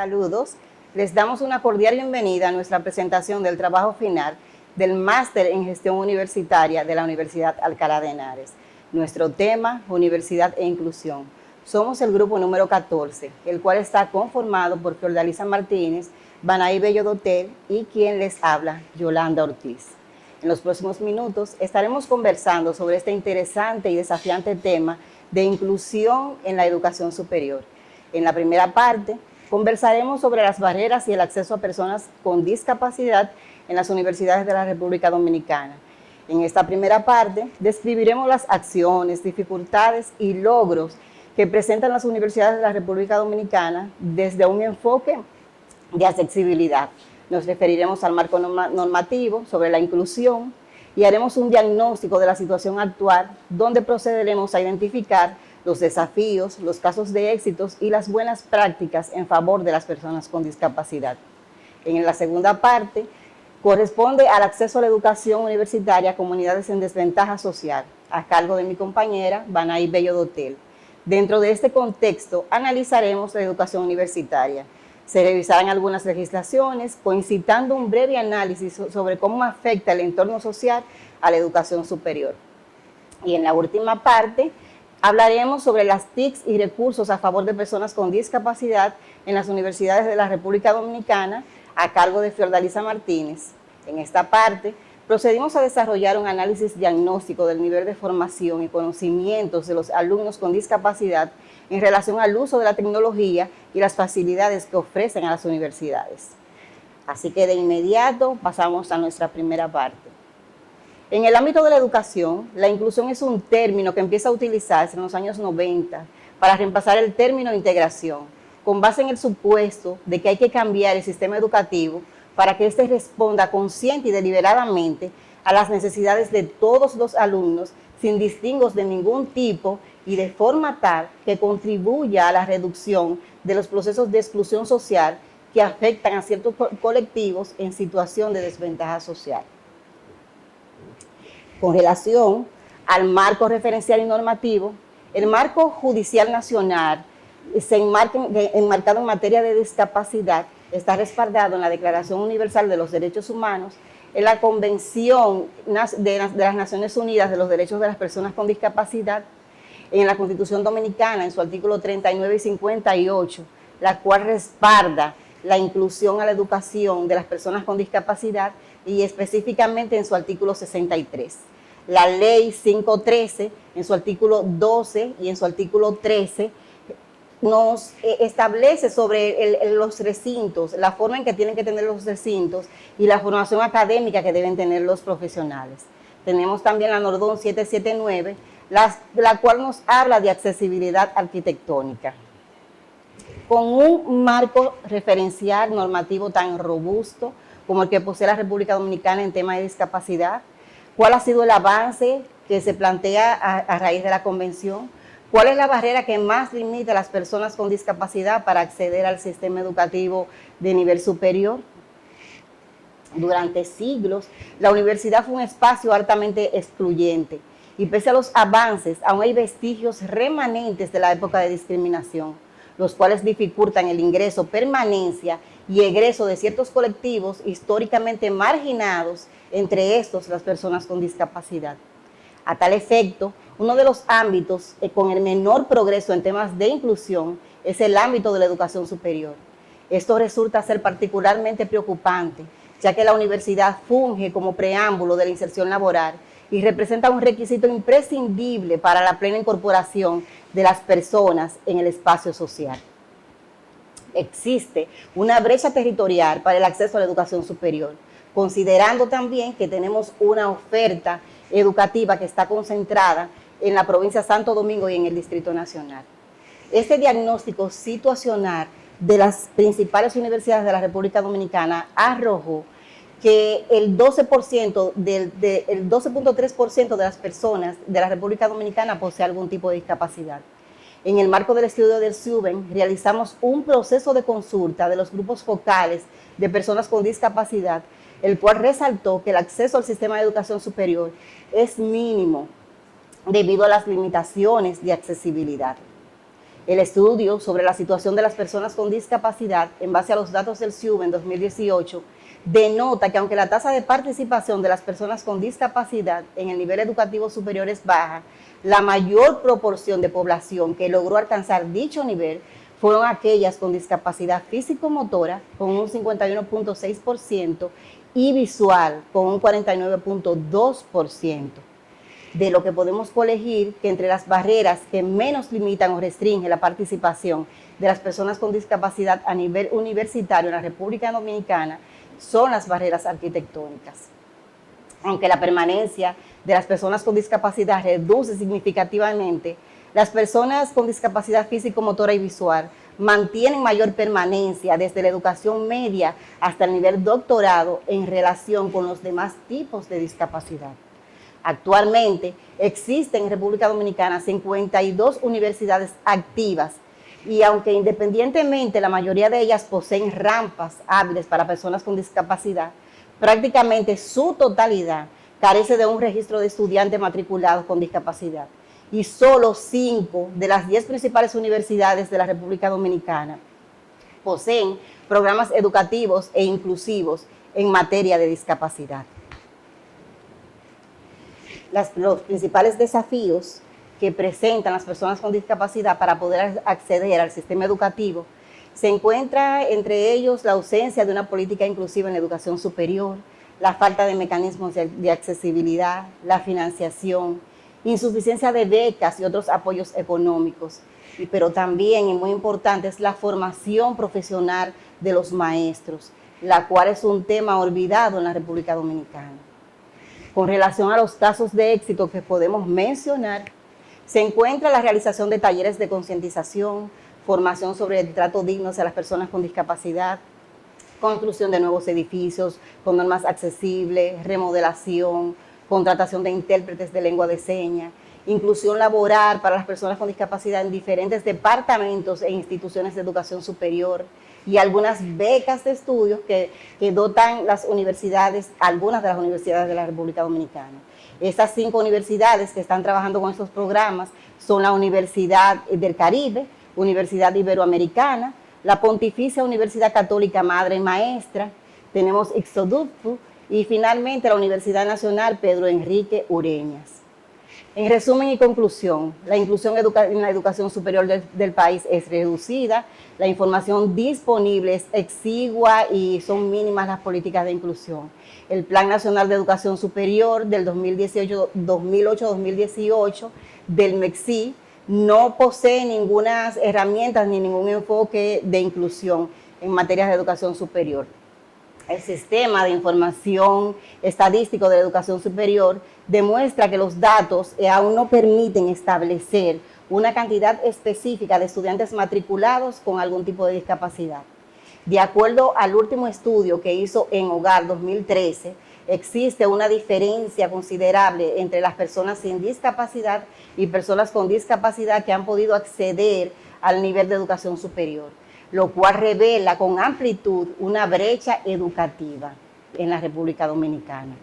Saludos, les damos una cordial bienvenida a nuestra presentación del trabajo final del Máster en Gestión Universitaria de la Universidad Alcalá de Henares. Nuestro tema, Universidad e Inclusión. Somos el grupo número 14, el cual está conformado por Fiordalisa Martínez, Banaí Bello Dotel y quien les habla, Yolanda Ortiz. En los próximos minutos estaremos conversando sobre este interesante y desafiante tema de inclusión en la educación superior. En la primera parte, conversaremos sobre las barreras y el acceso a personas con discapacidad en las universidades de la República Dominicana. En esta primera parte, describiremos las acciones, dificultades y logros que presentan las universidades de la República Dominicana desde un enfoque de accesibilidad. Nos referiremos al marco normativo sobre la inclusión y haremos un diagnóstico de la situación actual, donde procederemos a identificar los desafíos, los casos de éxitos y las buenas prácticas en favor de las personas con discapacidad. En la segunda parte, corresponde al acceso a la educación universitaria a comunidades en desventaja social, a cargo de mi compañera Banaí Bello Dotel. Dentro de este contexto, analizaremos la educación universitaria. Se revisarán algunas legislaciones, concitando un breve análisis sobre cómo afecta el entorno social a la educación superior. Y en la última parte, hablaremos sobre las TICs y recursos a favor de personas con discapacidad en las universidades de la República Dominicana, a cargo de Fiordalisa Martínez. En esta parte, procedimos a desarrollar un análisis diagnóstico del nivel de formación y conocimientos de los alumnos con discapacidad en relación al uso de la tecnología y las facilidades que ofrecen a las universidades. Así que de inmediato pasamos a nuestra primera parte. En el ámbito de la educación, la inclusión es un término que empieza a utilizarse en los años 90 para reemplazar el término integración, con base en el supuesto de que hay que cambiar el sistema educativo para que éste responda consciente y deliberadamente a las necesidades de todos los alumnos, sin distingos de ningún tipo y de forma tal que contribuya a la reducción de los procesos de exclusión social que afectan a ciertos colectivos en situación de desventaja social. Con relación al marco referencial y normativo, el marco judicial nacional enmarcado en materia de discapacidad está respaldado en la Declaración Universal de los Derechos Humanos, en la Convención de las Naciones Unidas de los Derechos de las Personas con Discapacidad, en la Constitución Dominicana, en su artículo 39 y 58, la cual respalda la inclusión a la educación de las personas con discapacidad y específicamente en su artículo 63. La Ley 513, en su artículo 12 y en su artículo 13, nos establece sobre los recintos, la forma en que tienen que tener los recintos y la formación académica que deben tener los profesionales. Tenemos también la Nordón 779, la cual nos habla de accesibilidad arquitectónica. Con un marco referencial normativo tan robusto como el que posee la República Dominicana en tema de discapacidad, ¿cuál ha sido el avance que se plantea a raíz de la convención? ¿Cuál es la barrera que más limita a las personas con discapacidad para acceder al sistema educativo de nivel superior? Durante siglos, la universidad fue un espacio altamente excluyente y pese a los avances, aún hay vestigios remanentes de la época de discriminación, los cuales dificultan el ingreso, permanencia y egreso de ciertos colectivos históricamente marginados, entre estos las personas con discapacidad. A tal efecto, uno de los ámbitos con el menor progreso en temas de inclusión es el ámbito de la educación superior. Esto resulta ser particularmente preocupante, ya que la universidad funge como preámbulo de la inserción laboral y representa un requisito imprescindible para la plena incorporación de las personas en el espacio social. Existe una brecha territorial para el acceso a la educación superior, considerando también que tenemos una oferta educativa que está concentrada en la provincia de Santo Domingo y en el Distrito Nacional. Este diagnóstico situacional de las principales universidades de la República Dominicana arrojó que el 12.3% de las personas de la República Dominicana posee algún tipo de discapacidad. En el marco del estudio del SUBEN, realizamos un proceso de consulta de los grupos focales de personas con discapacidad, el cual resaltó que el acceso al sistema de educación superior es mínimo debido a las limitaciones de accesibilidad. El estudio sobre la situación de las personas con discapacidad, en base a los datos del SIUB en 2018, denota que aunque la tasa de participación de las personas con discapacidad en el nivel educativo superior es baja, la mayor proporción de población que logró alcanzar dicho nivel fueron aquellas con discapacidad físico-motora, con un 51.6%, y visual, con un 49.2%. De lo que podemos colegir que entre las barreras que menos limitan o restringen la participación de las personas con discapacidad a nivel universitario en la República Dominicana son las barreras arquitectónicas. Aunque la permanencia de las personas con discapacidad reduce significativamente, las personas con discapacidad físico-motora y visual mantienen mayor permanencia desde la educación media hasta el nivel doctorado en relación con los demás tipos de discapacidad. Actualmente existen en República Dominicana 52 universidades activas y aunque independientemente la mayoría de ellas poseen rampas hábiles para personas con discapacidad, prácticamente su totalidad carece de un registro de estudiantes matriculados con discapacidad y solo 5 de las 10 principales universidades de la República Dominicana poseen programas educativos e inclusivos en materia de discapacidad. Los principales desafíos que presentan las personas con discapacidad para poder acceder al sistema educativo se encuentra entre ellos la ausencia de una política inclusiva en la educación superior, la falta de mecanismos de accesibilidad, la financiación, insuficiencia de becas y otros apoyos económicos, pero también, y muy importante, es la formación profesional de los maestros, la cual es un tema olvidado en la República Dominicana. Con relación a los casos de éxito que podemos mencionar, se encuentra la realización de talleres de concientización, formación sobre el trato digno hacia las personas con discapacidad, construcción de nuevos edificios con normas accesibles, remodelación, contratación de intérpretes de lengua de señas, inclusión laboral para las personas con discapacidad en diferentes departamentos e instituciones de educación superior y algunas becas de estudios que dotan las universidades, algunas de las universidades de la República Dominicana. Estas 5 universidades que están trabajando con estos programas son la Universidad del Caribe, Universidad Iberoamericana, la Pontificia Universidad Católica Madre y Maestra, tenemos Ixoductu y finalmente la Universidad Nacional Pedro Enrique Ureñas. En resumen y conclusión, la inclusión en la educación superior del país es reducida, la información disponible es exigua y son mínimas las políticas de inclusión. El Plan Nacional de Educación Superior del 2008-2018 del MECSI no posee ninguna herramienta ni ningún enfoque de inclusión en materias de educación superior. El sistema de información estadístico de la educación superior demuestra que los datos aún no permiten establecer una cantidad específica de estudiantes matriculados con algún tipo de discapacidad. De acuerdo al último estudio que hizo en Hogar 2013, existe una diferencia considerable entre las personas sin discapacidad y personas con discapacidad que han podido acceder al nivel de educación superior, lo cual revela con amplitud una brecha educativa en la República Dominicana.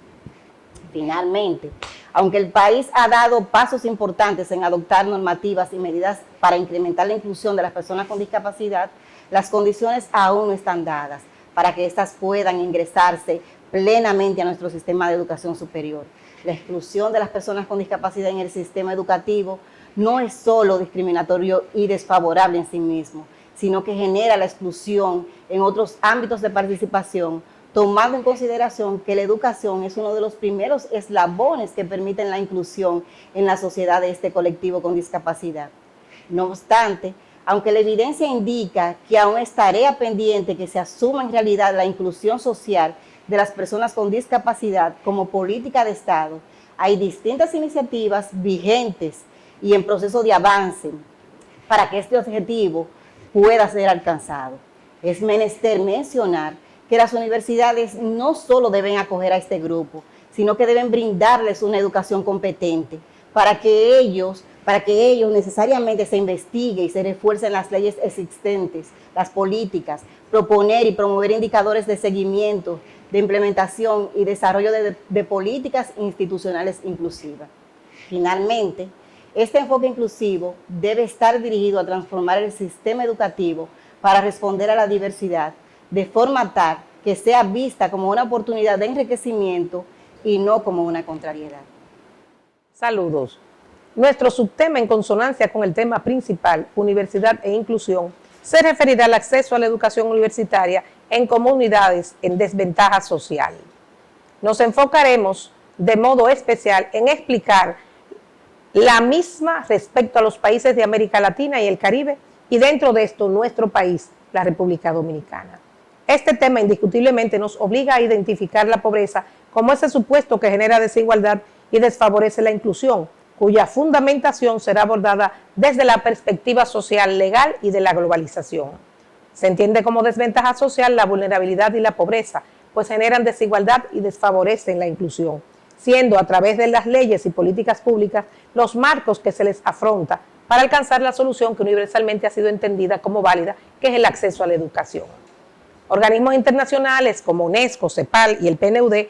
Finalmente, aunque el país ha dado pasos importantes en adoptar normativas y medidas para incrementar la inclusión de las personas con discapacidad, las condiciones aún no están dadas para que éstas puedan ingresarse plenamente a nuestro sistema de educación superior. La exclusión de las personas con discapacidad en el sistema educativo no es solo discriminatorio y desfavorable en sí mismo, sino que genera la exclusión en otros ámbitos de participación, tomando en consideración que la educación es uno de los primeros eslabones que permiten la inclusión en la sociedad de este colectivo con discapacidad. No obstante, aunque la evidencia indica que aún es tarea pendiente que se asuma en realidad la inclusión social de las personas con discapacidad como política de Estado, hay distintas iniciativas vigentes y en proceso de avance para que este objetivo pueda ser alcanzado. Es menester mencionar que las universidades no solo deben acoger a este grupo, sino que deben brindarles una educación competente para que ellos necesariamente se investigue y se refuercen las leyes existentes, las políticas, proponer y promover indicadores de seguimiento, de implementación y desarrollo de políticas institucionales inclusivas. Finalmente, Este enfoque inclusivo debe estar dirigido a transformar el sistema educativo para responder a la diversidad, de forma tal que sea vista como una oportunidad de enriquecimiento y no como una contrariedad. Saludos. Nuestro subtema, en consonancia con el tema principal, universidad e inclusión, se referirá al acceso a la educación universitaria en comunidades en desventaja social. Nos enfocaremos de modo especial en explicar la misma respecto a los países de América Latina y el Caribe, y dentro de esto nuestro país, la República Dominicana. Este tema indiscutiblemente nos obliga a identificar la pobreza como ese supuesto que genera desigualdad y desfavorece la inclusión, cuya fundamentación será abordada desde la perspectiva social, legal y de la globalización. Se entiende como desventaja social la vulnerabilidad y la pobreza, pues generan desigualdad y desfavorecen la inclusión, siendo a través de las leyes y políticas públicas los marcos que se les afronta para alcanzar la solución que universalmente ha sido entendida como válida, que es el acceso a la educación. Organismos internacionales como UNESCO, CEPAL y el PNUD,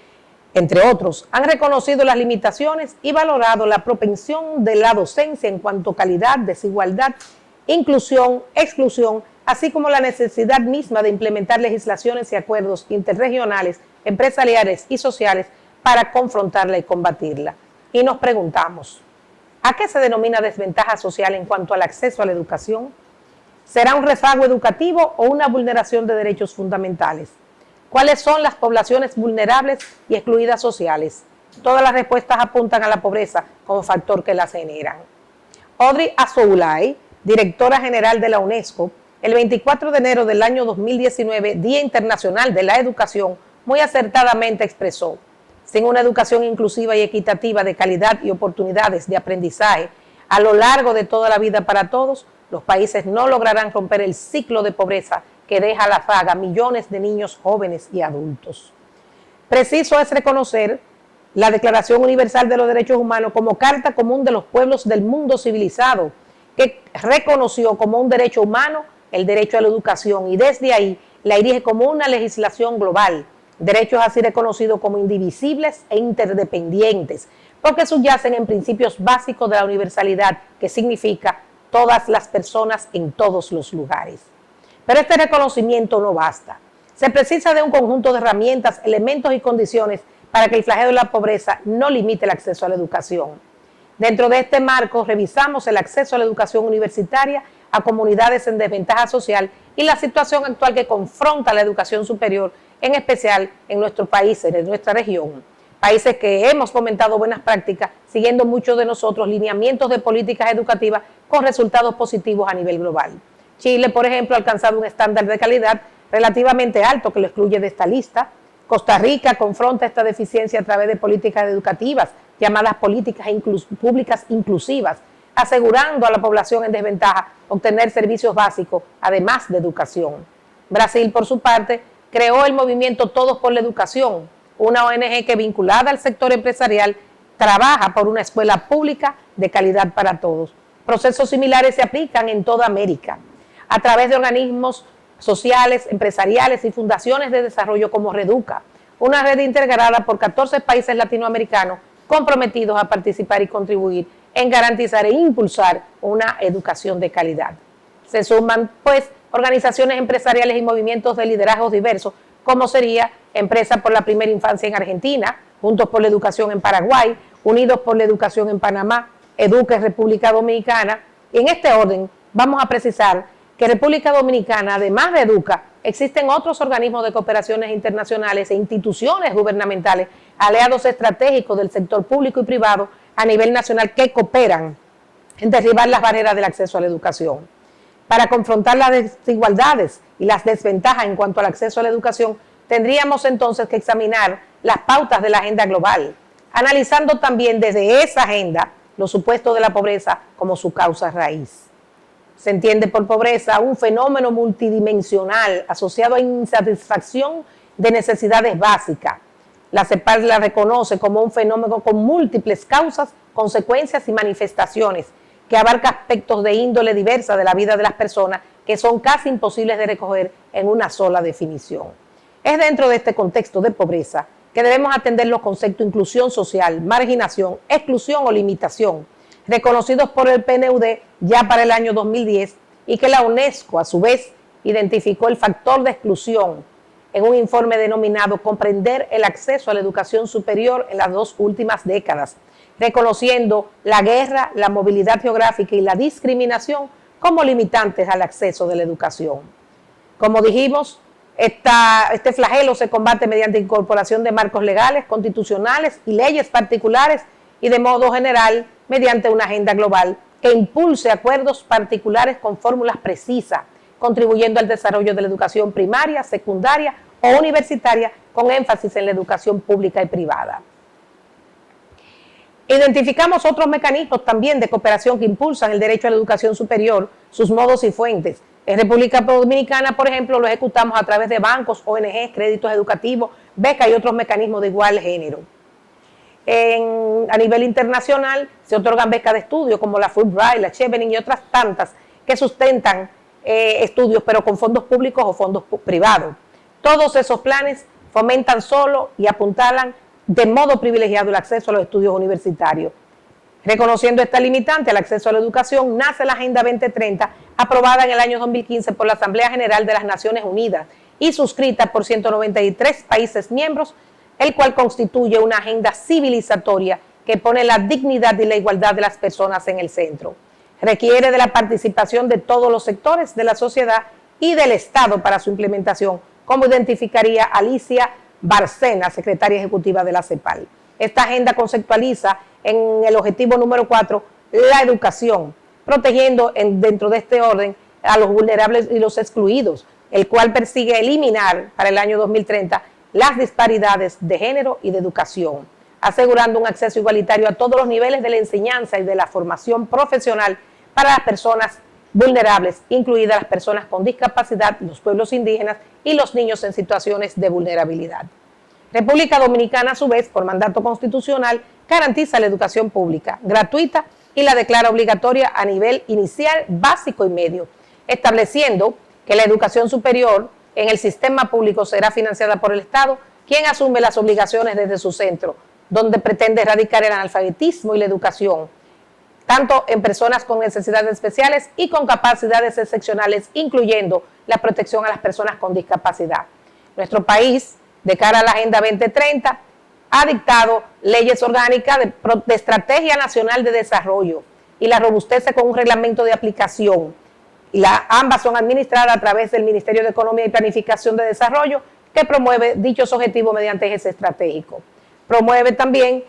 entre otros, han reconocido las limitaciones y valorado la propensión de la docencia en cuanto a calidad, desigualdad, inclusión, exclusión, así como la necesidad misma de implementar legislaciones y acuerdos interregionales, empresariales y sociales para confrontarla y combatirla. Y nos preguntamos, ¿a qué se denomina desventaja social en cuanto al acceso a la educación? ¿Será un rezago educativo o una vulneración de derechos fundamentales? ¿Cuáles son las poblaciones vulnerables y excluidas sociales? Todas las respuestas apuntan a la pobreza como factor que las generan. Audrey Azoulay, directora general de la UNESCO, el 24 de enero del año 2019, Día Internacional de la Educación, muy acertadamente expresó: sin una educación inclusiva y equitativa de calidad y oportunidades de aprendizaje a lo largo de toda la vida para todos, los países no lograrán romper el ciclo de pobreza que deja a la zaga millones de niños, jóvenes y adultos. Preciso es reconocer la Declaración Universal de los Derechos Humanos como Carta Común de los Pueblos del Mundo Civilizado, que reconoció como un derecho humano el derecho a la educación y desde ahí la erige como una legislación global, derechos así reconocidos como indivisibles e interdependientes, porque subyacen en principios básicos de la universalidad, que significa todas las personas en todos los lugares. Pero este reconocimiento no basta. Se precisa de un conjunto de herramientas, elementos y condiciones para que el flagelo de la pobreza no limite el acceso a la educación. Dentro de este marco, revisamos el acceso a la educación universitaria a comunidades en desventaja social y la situación actual que confronta la educación superior, en especial en nuestros países, en nuestra región. Países que hemos fomentado buenas prácticas, siguiendo muchos de nosotros lineamientos de políticas educativas con resultados positivos a nivel global. Chile, por ejemplo, ha alcanzado un estándar de calidad relativamente alto que lo excluye de esta lista. Costa Rica confronta esta deficiencia a través de políticas educativas, llamadas políticas públicas inclusivas, asegurando a la población en desventaja obtener servicios básicos, además de educación. Brasil, por su parte, creó el movimiento Todos por la Educación, una ONG que, vinculada al sector empresarial, trabaja por una escuela pública de calidad para todos. Procesos similares se aplican en toda América, a través de organismos sociales, empresariales y fundaciones de desarrollo como Reduca, una red integrada por 14 países latinoamericanos comprometidos a participar y contribuir en garantizar e impulsar una educación de calidad. Se suman, pues, organizaciones empresariales y movimientos de liderazgos diversos, como sería Empresa por la Primera Infancia en Argentina, Juntos por la Educación en Paraguay, Unidos por la Educación en Panamá, Educa en República Dominicana. Y en este orden vamos a precisar que República Dominicana, además de Educa, existen otros organismos de cooperaciones internacionales e instituciones gubernamentales, aliados estratégicos del sector público y privado a nivel nacional que cooperan en derribar las barreras del acceso a la educación. Para confrontar las desigualdades y las desventajas en cuanto al acceso a la educación, tendríamos entonces que examinar las pautas de la agenda global, analizando también desde esa agenda los supuestos de la pobreza como su causa raíz. Se entiende por pobreza un fenómeno multidimensional asociado a insatisfacción de necesidades básicas. La CEPAL la reconoce como un fenómeno con múltiples causas, consecuencias y manifestaciones, que abarca aspectos de índole diversa de la vida de las personas que son casi imposibles de recoger en una sola definición. Es dentro de este contexto de pobreza que debemos atender los conceptos de inclusión social, marginación, exclusión o limitación, reconocidos por el PNUD ya para el año 2010, y que la UNESCO, a su vez, identificó el factor de exclusión en un informe denominado Comprender el acceso a la educación superior en las 2 últimas décadas, reconociendo la guerra, la movilidad geográfica y la discriminación como limitantes al acceso de la educación. Como dijimos, este flagelo se combate mediante incorporación de marcos legales, constitucionales y leyes particulares, y de modo general mediante una agenda global que impulse acuerdos particulares con fórmulas precisas, contribuyendo al desarrollo de la educación primaria, secundaria o universitaria, con énfasis en la educación pública y privada. Identificamos otros mecanismos también de cooperación que impulsan el derecho a la educación superior, sus modos y fuentes. En República Dominicana, por ejemplo, lo ejecutamos a través de bancos, ONGs, créditos educativos, becas y otros mecanismos de igual género. A nivel internacional se otorgan becas de estudio como la Fulbright, la Chevening y otras tantas que sustentan estudios, pero con fondos públicos o fondos privados. Todos esos planes fomentan solo y apuntalan de modo privilegiado el acceso a los estudios universitarios. Reconociendo esta limitante al acceso a la educación, nace la Agenda 2030, aprobada en el año 2015 por la Asamblea General de las Naciones Unidas y suscrita por 193 países miembros, el cual constituye una agenda civilizatoria que pone la dignidad y la igualdad de las personas en el centro. Requiere de la participación de todos los sectores de la sociedad y del Estado para su implementación, como identificaría Alicia Barcena, secretaria ejecutiva de la CEPAL. Esta agenda conceptualiza en el objetivo número 4 la educación, protegiendo dentro de este orden a los vulnerables y los excluidos, el cual persigue eliminar para el año 2030 las disparidades de género y de educación, asegurando un acceso igualitario a todos los niveles de la enseñanza y de la formación profesional para las personas vulnerables, incluidas las personas con discapacidad, los pueblos indígenas y los niños en situaciones de vulnerabilidad. República Dominicana, a su vez, por mandato constitucional, garantiza la educación pública, gratuita, y la declara obligatoria a nivel inicial, básico y medio, estableciendo que la educación superior en el sistema público será financiada por el Estado, quien asume las obligaciones desde su centro, donde pretende erradicar el analfabetismo y la educación, tanto en personas con necesidades especiales y con capacidades excepcionales, incluyendo la protección a las personas con discapacidad. Nuestro país, de cara a la Agenda 2030, ha dictado leyes orgánicas de Estrategia Nacional de Desarrollo y la robustece con un reglamento de aplicación. Y ambas son administradas a través del Ministerio de Economía y Planificación de Desarrollo, que promueve dichos objetivos mediante ejes estratégicos. Promueve también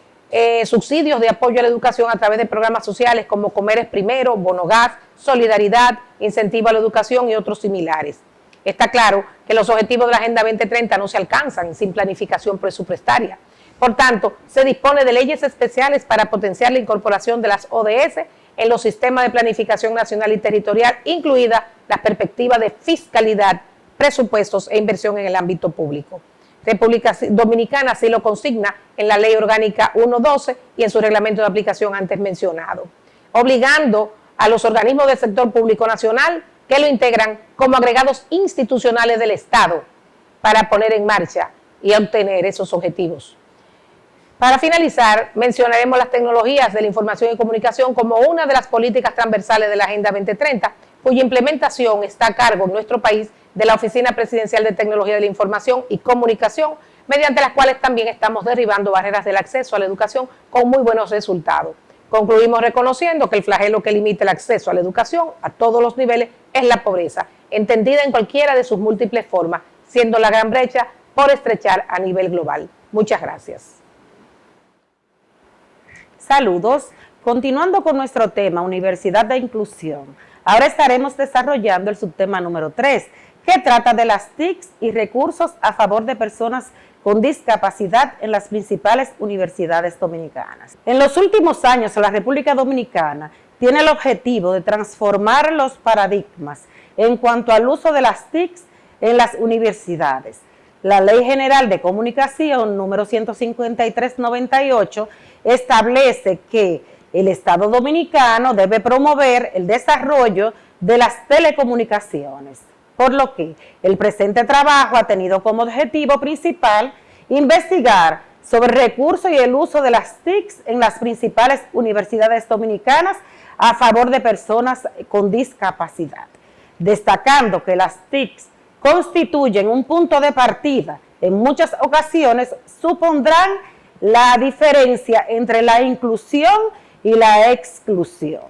subsidios de apoyo a la educación a través de programas sociales como Comer es Primero, Bono Gas, Solidaridad, Incentivo a la Educación y otros similares. Está claro que los objetivos de la Agenda 2030 no se alcanzan sin planificación presupuestaria. Por tanto, se dispone de leyes especiales para potenciar la incorporación de las ODS en los sistemas de planificación nacional y territorial, incluida la perspectiva de fiscalidad, presupuestos e inversión en el ámbito público. República Dominicana así lo consigna en la Ley Orgánica 1.12 y en su reglamento de aplicación antes mencionado, obligando a los organismos del sector público nacional que lo integran como agregados institucionales del Estado para poner en marcha y obtener esos objetivos. Para finalizar, mencionaremos las tecnologías de la información y comunicación como una de las políticas transversales de la Agenda 2030, cuya implementación está a cargo en nuestro país de la Oficina Presidencial de Tecnología de la Información y Comunicación, mediante las cuales también estamos derribando barreras del acceso a la educación con muy buenos resultados. Concluimos reconociendo que el flagelo que limita el acceso a la educación a todos los niveles es la pobreza, entendida en cualquiera de sus múltiples formas, siendo la gran brecha por estrechar a nivel global. Muchas gracias. Saludos. Continuando con nuestro tema, Universidad de Inclusión, ahora estaremos desarrollando el subtema número 3, que trata de las TICs y recursos a favor de personas con discapacidad en las principales universidades dominicanas. En los últimos años, la República Dominicana tiene el objetivo de transformar los paradigmas en cuanto al uso de las TICs en las universidades. La Ley General de Comunicación número 153/98 establece que el Estado Dominicano debe promover el desarrollo de las telecomunicaciones, por lo que el presente trabajo ha tenido como objetivo principal investigar sobre el recurso y el uso de las TICs en las principales universidades dominicanas a favor de personas con discapacidad, destacando que las TICs constituyen un punto de partida. En muchas ocasiones supondrán la diferencia entre la inclusión y la exclusión.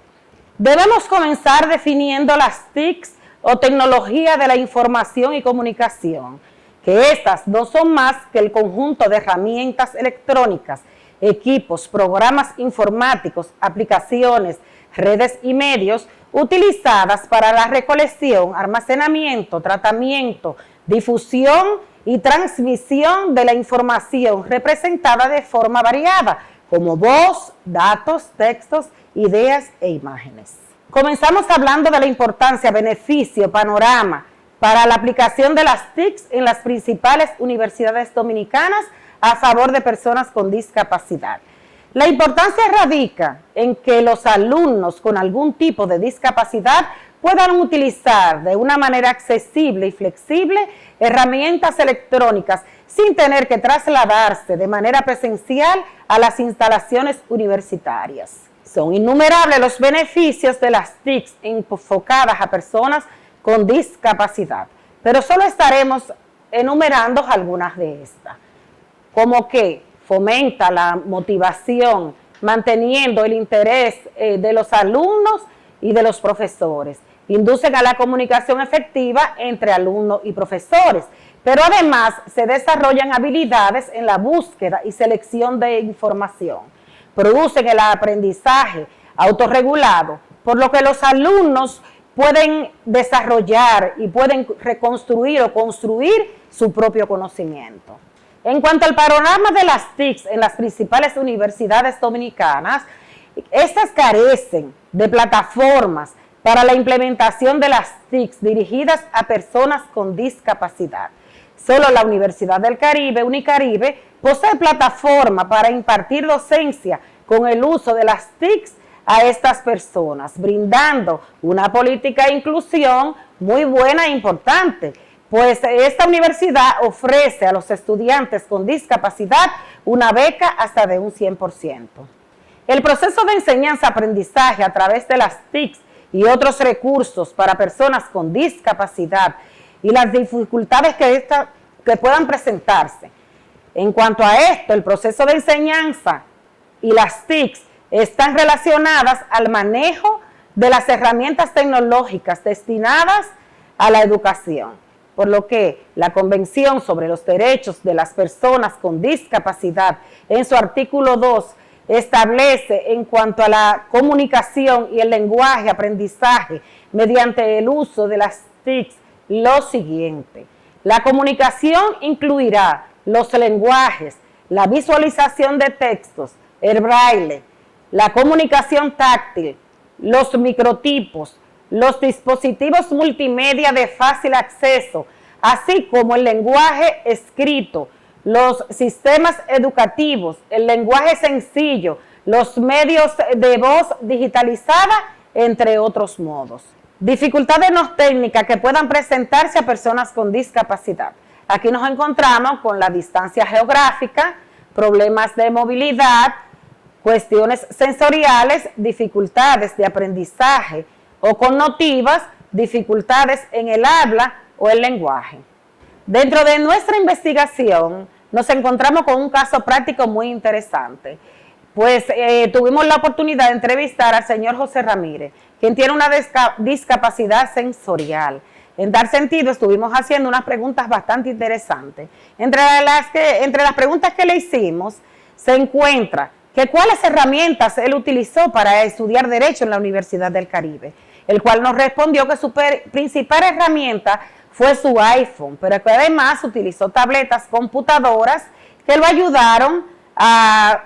Debemos comenzar definiendo las TICs o tecnología de la información y comunicación, que estas no son más que el conjunto de herramientas electrónicas, equipos, programas informáticos, aplicaciones, redes y medios utilizadas para la recolección, almacenamiento, tratamiento, difusión y transmisión de la información representada de forma variada, como voz, datos, textos, ideas e imágenes. Comenzamos hablando de la importancia, beneficio, panorama para la aplicación de las TICs en las principales universidades dominicanas a favor de personas con discapacidad. La importancia radica en que los alumnos con algún tipo de discapacidad puedan utilizar de una manera accesible y flexible herramientas electrónicas sin tener que trasladarse de manera presencial a las instalaciones universitarias. Son innumerables los beneficios de las TICs enfocadas a personas con discapacidad, pero solo estaremos enumerando algunas de estas, como que fomenta la motivación, manteniendo el interés de los alumnos y de los profesores, inducen a la comunicación efectiva entre alumnos y profesores, pero además se desarrollan habilidades en la búsqueda y selección de información, producen el aprendizaje autorregulado, por lo que los alumnos pueden desarrollar y pueden reconstruir o construir su propio conocimiento. En cuanto al panorama de las TICs en las principales universidades dominicanas, estas carecen de plataformas para la implementación de las TICs dirigidas a personas con discapacidad. Solo la Universidad del Caribe, Unicaribe, posee plataforma para impartir docencia con el uso de las TICs a estas personas, brindando una política de inclusión muy buena e importante, pues esta universidad ofrece a los estudiantes con discapacidad una beca hasta de un 100%. El proceso de enseñanza-aprendizaje a través de las TICs y otros recursos para personas con discapacidad y las dificultades que puedan presentarse. En cuanto a esto, el proceso de enseñanza y las TICs están relacionadas al manejo de las herramientas tecnológicas destinadas a la educación, por lo que la Convención sobre los Derechos de las Personas con Discapacidad, en su artículo 2, establece en cuanto a la comunicación y el lenguaje, aprendizaje, mediante el uso de las TICs, lo siguiente. La comunicación incluirá los lenguajes, la visualización de textos, el braille, la comunicación táctil, los microtipos, los dispositivos multimedia de fácil acceso, así como el lenguaje escrito, los sistemas educativos, el lenguaje sencillo, los medios de voz digitalizada, entre otros modos. Dificultades no técnicas que puedan presentarse a personas con discapacidad. Aquí nos encontramos con la distancia geográfica, problemas de movilidad, cuestiones sensoriales, dificultades de aprendizaje o cognitivas, dificultades en el habla o el lenguaje. Dentro de nuestra investigación nos encontramos con un caso práctico muy interesante, pues tuvimos la oportunidad de entrevistar al señor José Ramírez, quien tiene una discapacidad sensorial. En tal sentido, estuvimos haciendo unas preguntas bastante interesantes. Entre las preguntas que le hicimos, se encuentra que cuáles herramientas él utilizó para estudiar Derecho en la Universidad del Caribe, el cual nos respondió que su principal herramienta fue su iPhone, pero que además utilizó tabletas, computadoras que lo ayudaron a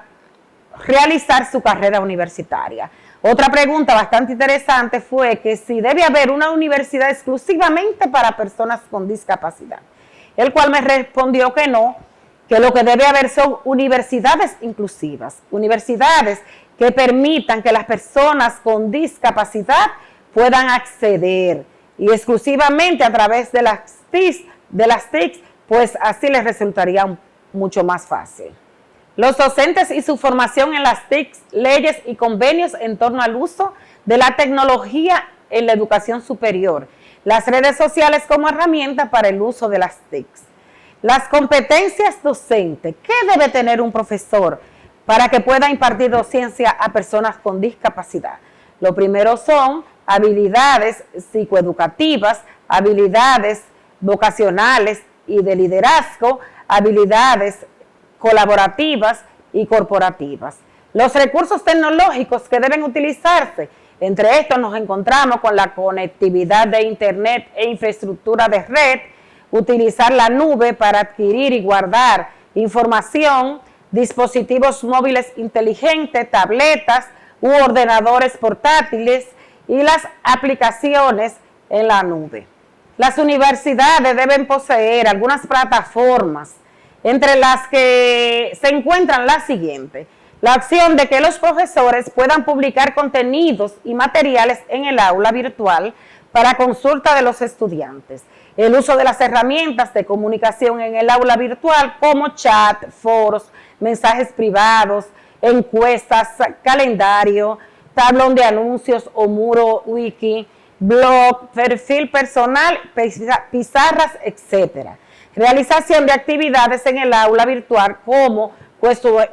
realizar su carrera universitaria. Otra pregunta bastante interesante fue que si debe haber una universidad exclusivamente para personas con discapacidad, el cual me respondió que no, que lo que debe haber son universidades inclusivas, universidades que permitan que las personas con discapacidad puedan acceder y exclusivamente a través de las TICs, pues así les resultaría mucho más fácil. Los docentes y su formación en las TIC, leyes y convenios en torno al uso de la tecnología en la educación superior. Las redes sociales como herramienta para el uso de las TIC. Las competencias docentes. ¿Qué debe tener un profesor para que pueda impartir docencia a personas con discapacidad? Lo primero son habilidades psicoeducativas, habilidades vocacionales y de liderazgo, habilidades colaborativas y corporativas. Los recursos tecnológicos que deben utilizarse, entre estos nos encontramos con la conectividad de Internet e infraestructura de red, utilizar la nube para adquirir y guardar información, dispositivos móviles inteligentes, tabletas u ordenadores portátiles y las aplicaciones en la nube. Las universidades deben poseer algunas plataformas, entre las que se encuentran las siguientes. La opción de que los profesores puedan publicar contenidos y materiales en el aula virtual para consulta de los estudiantes. El uso de las herramientas de comunicación en el aula virtual como chat, foros, mensajes privados, encuestas, calendario, tablón de anuncios o muro wiki, blog, perfil personal, pizarras, etcétera. Realización de actividades en el aula virtual como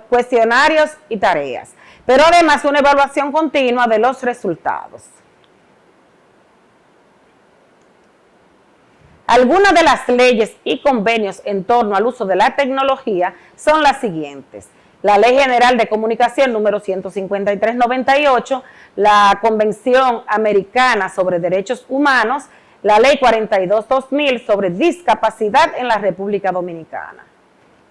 cuestionarios y tareas, pero además una evaluación continua de los resultados. Algunas de las leyes y convenios en torno al uso de la tecnología son las siguientes. La Ley General de Comunicación número 153/98, la Convención Americana sobre Derechos Humanos, la Ley 42/2000 sobre discapacidad en la República Dominicana.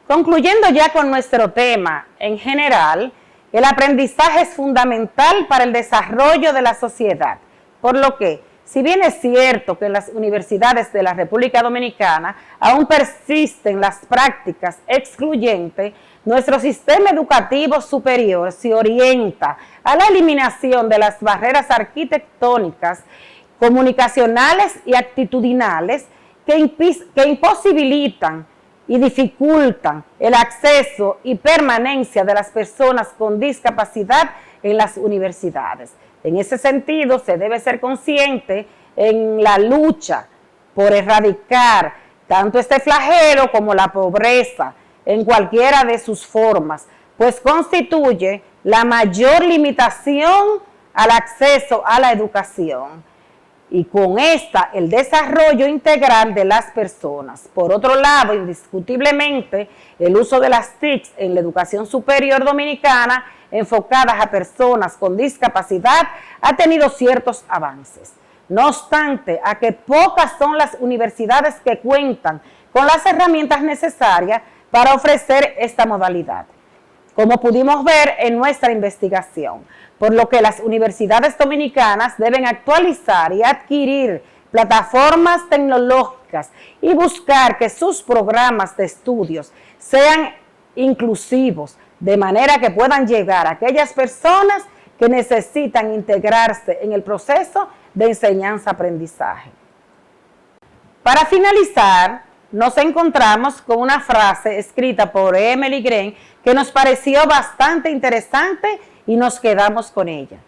Concluyendo ya con nuestro tema en general, el aprendizaje es fundamental para el desarrollo de la sociedad, por lo que, si bien es cierto que en las universidades de la República Dominicana aún persisten las prácticas excluyentes, nuestro sistema educativo superior se orienta a la eliminación de las barreras arquitectónicas, comunicacionales y actitudinales que imposibilitan y dificultan el acceso y permanencia de las personas con discapacidad en las universidades. En ese sentido, se debe ser consciente en la lucha por erradicar tanto este flagelo como la pobreza en cualquiera de sus formas, pues constituye la mayor limitación al acceso a la educación y con esta el desarrollo integral de las personas. Por otro lado, indiscutiblemente, el uso de las TIC en la educación superior dominicana enfocadas a personas con discapacidad ha tenido ciertos avances. No obstante, a que pocas son las universidades que cuentan con las herramientas necesarias para ofrecer esta modalidad, como pudimos ver en nuestra investigación, por lo que las universidades dominicanas deben actualizar y adquirir plataformas tecnológicas y buscar que sus programas de estudios sean inclusivos, de manera que puedan llegar a aquellas personas que necesitan integrarse en el proceso de enseñanza-aprendizaje. Para finalizar, nos encontramos con una frase escrita por Emily Green que nos pareció bastante interesante y nos quedamos con ella.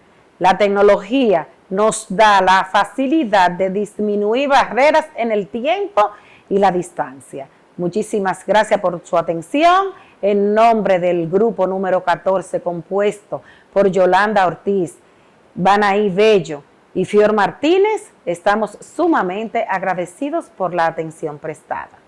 La tecnología nos da la facilidad de disminuir barreras en el tiempo y la distancia. Muchísimas gracias por su atención. En nombre del grupo número 14, compuesto por Yolanda Ortiz, Banaí Bello y Fior Martínez, estamos sumamente agradecidos por la atención prestada.